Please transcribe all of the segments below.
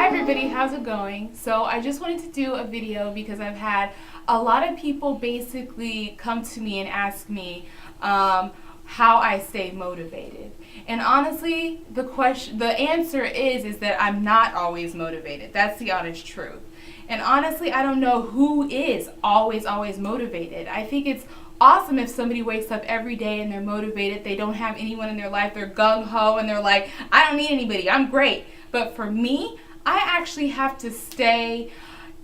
Hi everybody, how's it going? So I just wanted to do a video because I've had a lot of people basically come to me and ask me how I stay motivated. And honestly, the answer is that I'm not always motivated. That's the honest truth. And honestly, I don't know who is always motivated. I think it's awesome if somebody wakes up every day and they're motivated. They don't have anyone in their life. They're gung-ho and they're like, I don't need anybody. I'm great. But for me, I actually have to stay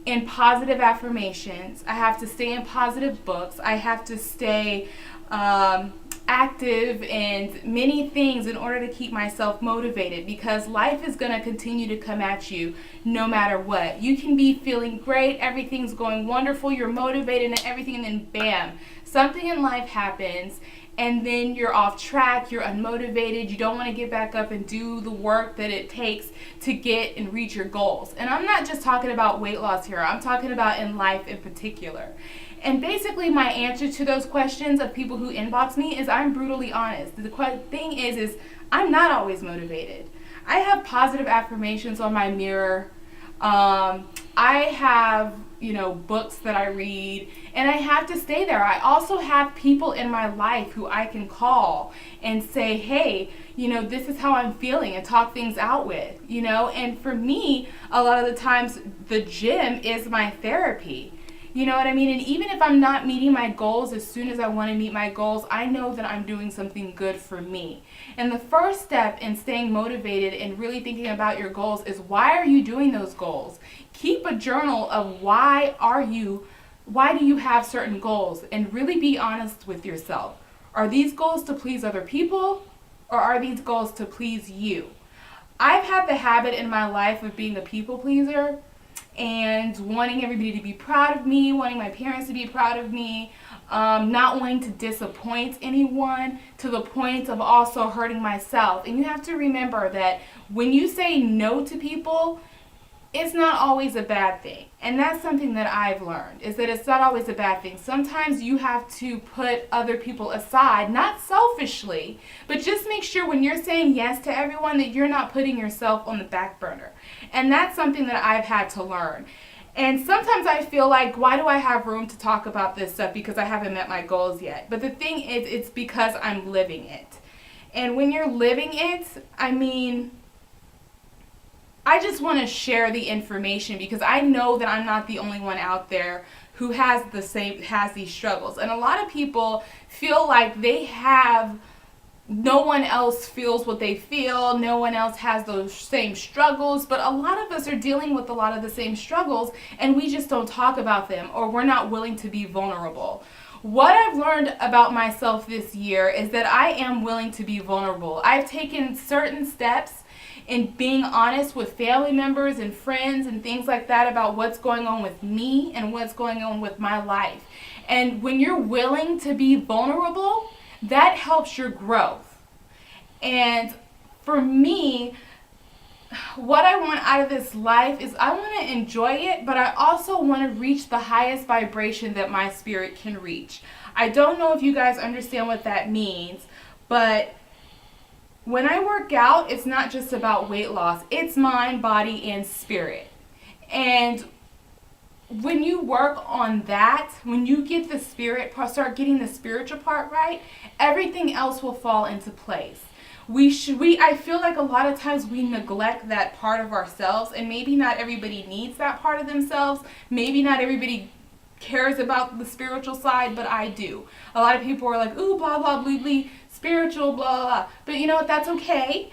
in positive affirmations. I have to stay in positive books. I have to stay active in many things in order to keep myself motivated, because life is going to continue to come at you no matter what. You can be feeling great, everything's going wonderful, you're motivated and everything, and then bam, something in life happens and then you're off track, you're unmotivated, you don't want to get back up and do the work that it takes to get and reach your goals. And I'm not just talking about weight loss here, I'm talking about in life in particular. And basically my answer to those questions of people who inbox me is I'm brutally honest. The thing is I'm not always motivated. I have positive affirmations on my mirror. I have, books that I read, and I have to stay there. I also have people in my life who I can call and say, hey, this is how I'm feeling, and talk things out with, and for me, a lot of the times the gym is my therapy. You know what I mean? And even if I'm not meeting my goals as soon as I want to meet my goals, I know that I'm doing something good for me. And the first step in staying motivated and really thinking about your goals is, why are you doing those goals? Keep a journal of why do you have certain goals, and really be honest with yourself. Are these goals to please other people, or are these goals to please you? I've had the habit in my life of being a people pleaser and wanting everybody to be proud of me, wanting my parents to be proud of me, not wanting to disappoint anyone to the point of also hurting myself. And you have to remember that when you say no to people, it's not always a bad thing. And that's something that I've learned, is that it's not always a bad thing. Sometimes you have to put other people aside, not selfishly, but just make sure when you're saying yes to everyone that you're not putting yourself on the back burner. And that's something that I've had to learn. And sometimes I feel like, why do I have room to talk about this stuff? Because I haven't met my goals yet. But the thing is, it's because I'm living it. And when you're living it, I just want to share the information, because I know that I'm not the only one out there who has these struggles. And a lot of people feel like no one else feels what they feel, no one else has those same struggles, but a lot of us are dealing with a lot of the same struggles, and we just don't talk about them, or we're not willing to be vulnerable. What I've learned about myself this year is that I am willing to be vulnerable. I've taken certain steps in being honest with family members and friends and things like that about what's going on with me and what's going on with my life. And when you're willing to be vulnerable, that helps your growth. And for me, what I want out of this life is I want to enjoy it, but I also want to reach the highest vibration that my spirit can reach. I don't know if you guys understand what that means, but when I work out, it's not just about weight loss. It's mind, body, and spirit. And when you work on that, when you get the spirit part, start getting the spiritual part right, everything else will fall into place. I feel like a lot of times we neglect that part of ourselves, and maybe not everybody needs that part of themselves. Maybe not everybody cares about the spiritual side, but I do. A lot of people are like, ooh, blah, blah, blah, blah, spiritual, blah, blah, blah. But you know what? That's okay.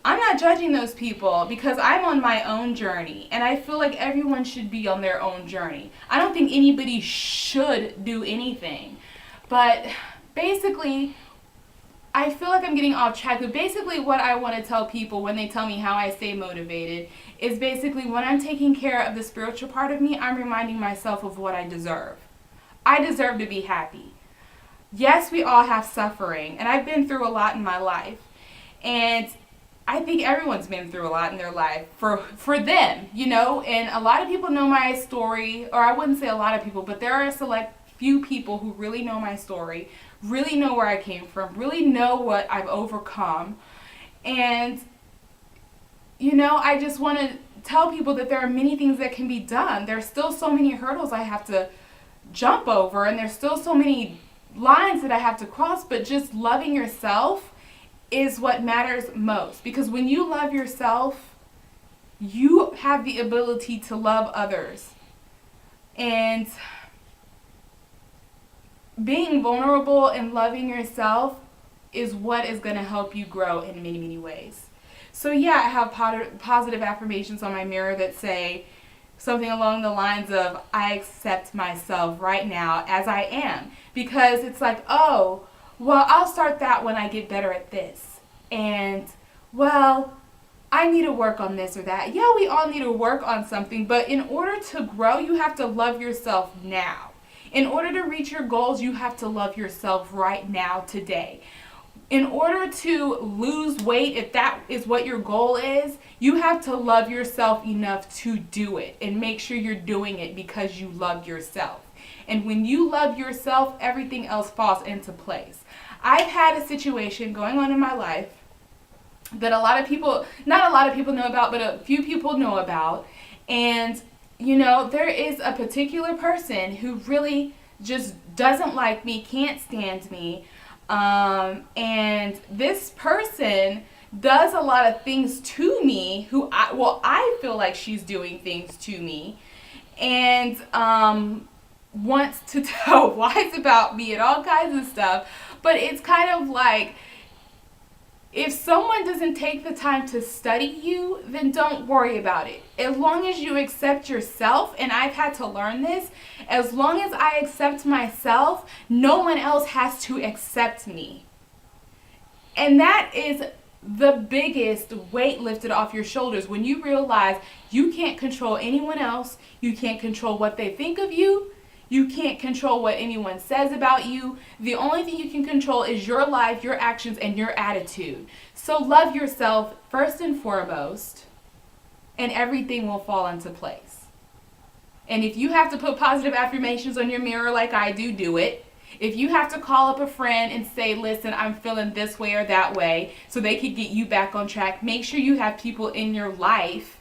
I'm not judging those people, because I'm on my own journey, and I feel like everyone should be on their own journey. I don't think anybody should do anything. But basically, I feel like I'm getting off track, but basically what I want to tell people when they tell me how I stay motivated is basically when I'm taking care of the spiritual part of me, I'm reminding myself of what I deserve. I deserve to be happy. Yes, we all have suffering, and I've been through a lot in my life, and I think everyone's been through a lot in their life for them, and a lot of people know my story, or I wouldn't say a lot of people, but there are a select few people who really know my story, really know where I came from, really know what I've overcome. And I just want to tell people that there are many things that can be done. There's still so many hurdles I have to jump over, and there's still so many lines that I have to cross, but just loving yourself is what matters most. Because when you love yourself, you have the ability to love others. And being vulnerable and loving yourself is what is going to help you grow in many, many ways. So yeah, I have positive affirmations on my mirror that say something along the lines of, I accept myself right now as I am. Because it's like, oh, well, I'll start that when I get better at this. And, well, I need to work on this or that. Yeah, we all need to work on something, but in order to grow, you have to love yourself now. In order to reach your goals, you have to love yourself right now, today. In order to lose weight, if that is what your goal is, you have to love yourself enough to do it and make sure you're doing it because you love yourself. And when you love yourself, everything else falls into place. I've had a situation going on in my life that not a lot of people know about, but a few people know about. And, you know, there is a particular person who really just doesn't like me, can't stand me. And this person does a lot of things to me I feel like she's doing things to me, and wants to tell lies about me and all kinds of stuff. But it's kind of like, if someone doesn't take the time to study you, then don't worry about it. As long as you accept yourself, and I've had to learn this, as long as I accept myself, no one else has to accept me. And that is the biggest weight lifted off your shoulders when you realize you can't control anyone else, you can't control what they think of you, you can't control what anyone says about you. The only thing you can control is your life, your actions, and your attitude. So love yourself first and foremost, and everything will fall into place. And if you have to put positive affirmations on your mirror like I do, do it. If you have to call up a friend and say, listen, I'm feeling this way or that way, so they could get you back on track, make sure you have people in your life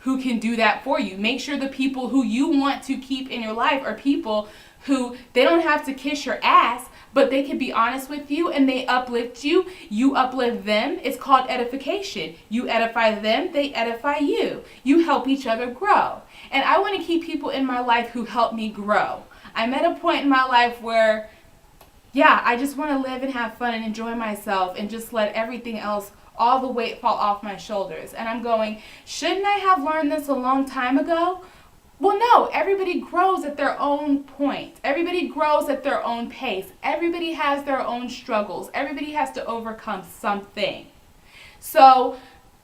who can do that for you. Make sure the people who you want to keep in your life are people who, they don't have to kiss your ass, but they can be honest with you and they uplift you. You uplift them. It's called edification. You edify them, they edify you. You help each other grow. And I want to keep people in my life who help me grow. I'm at a point in my life where, yeah, I just want to live and have fun and enjoy myself and just let everything else, all the weight fall off my shoulders. And I'm going, shouldn't I have learned this a long time ago? Well, no, everybody grows at their own point. Everybody grows at their own pace. Everybody has their own struggles. Everybody has to overcome something. So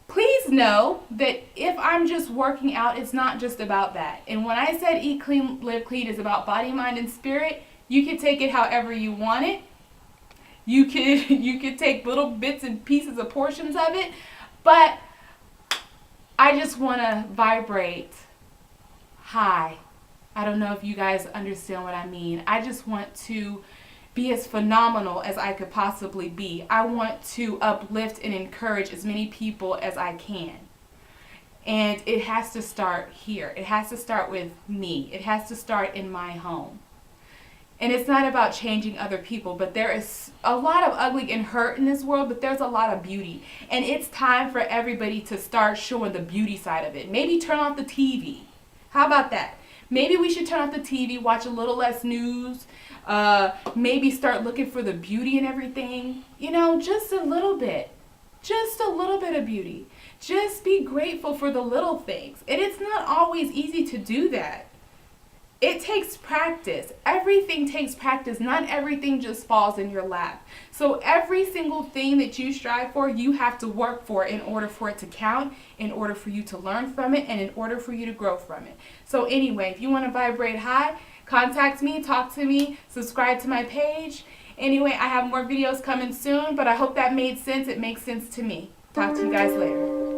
please know that if I'm just working out, it's not just about that. And when I said eat clean, live clean is about body, mind, and spirit, you can take it however you want it. You could take little bits and pieces of portions of it, but I just want to vibrate high. I don't know if you guys understand what I mean. I just want to be as phenomenal as I could possibly be. I want to uplift and encourage as many people as I can. And it has to start here. It has to start with me. It has to start in my home. And it's not about changing other people, but there is a lot of ugly and hurt in this world, but there's a lot of beauty. And it's time for everybody to start showing the beauty side of it. Maybe turn off the TV. How about that? Maybe we should turn off the TV, watch a little less news, maybe start looking for the beauty in everything. You know, just a little bit. Just a little bit of beauty. Just be grateful for the little things. And it's not always easy to do that. It takes practice. Everything takes practice. Not everything just falls in your lap. So every single thing that you strive for, you have to work for in order for it to count, in order for you to learn from it, and in order for you to grow from it. So anyway, if you want to vibrate high, contact me, talk to me, subscribe to my page. Anyway, I have more videos coming soon, but I hope that made sense. It makes sense to me. Talk to you guys later.